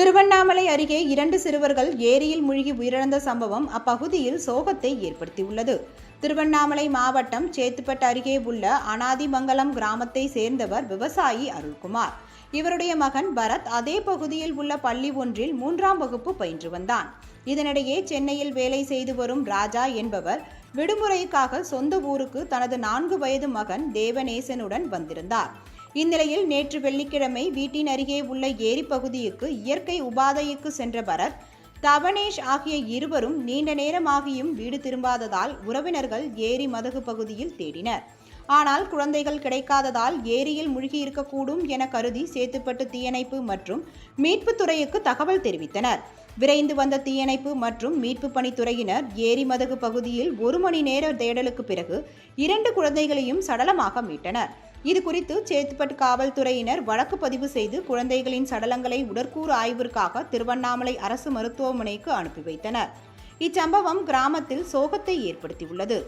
திருவண்ணாமலை அருகே 2 சிறுவர்கள் ஏரியில் மூழ்கி உயிரிழந்த சம்பவம் அப்பகுதியில் சோகத்தை ஏற்படுத்தியுள்ளது. திருவண்ணாமலை மாவட்டம் சேத்துப்பட்டு அருகே உள்ள அனாதிமங்கலம் கிராமத்தை சேர்ந்தவர் விவசாயி அருள்குமார். இவருடைய மகன் பரத் அதே பகுதியில் உள்ள பள்ளி ஒன்றில் 3ஆம் வகுப்பு பயின்று வந்தான். இதனிடையே சென்னையில் வேலை செய்து வரும் ராஜா என்பவர் விடுமுறைக்காக சொந்த ஊருக்கு தனது 4 வயது மகன் தேவநேசனுடன் வந்திருந்தார். இந்நிலையில் நேற்று வெள்ளிக்கிழமை வீட்டின் அருகே உள்ள ஏரி பகுதிக்கு இயற்கை உபாதைக்கு சென்ற பரத், தவனேஷ் ஆகிய இருவரும் நீண்ட நேரமாகியும் வீடு திரும்பாததால் உறவினர்கள் ஏரி மதகு பகுதியில் தேடினர். ஆனால் குழந்தைகள் கிடைக்காததால் ஏரியில் மூழ்கி இருக்கக்கூடும் என கருதி சேத்துப்பட்டு தீயணைப்பு மற்றும் மீட்பு துறைக்கு தகவல் தெரிவித்தனர். விரைந்து வந்த தீயணைப்பு மற்றும் மீட்பு பணித்துறையினர் ஏரி மதகு பகுதியில் 1 மணி நேர தேடலுக்கு பிறகு 2 குழந்தைகளையும் சடலமாக மீட்டனர். இதுகுறித்து சேத்துப்பட்டு காவல்துறையினர் வழக்கு பதிவு செய்து குழந்தைகளின் சடலங்களை உடற்கூறு ஆய்விற்காக திருவண்ணாமலை அரசு மருத்துவமனைக்கு அனுப்பி வைத்தனர். இச்சம்பவம் கிராமத்தில் சோகத்தை ஏற்படுத்தியுள்ளது.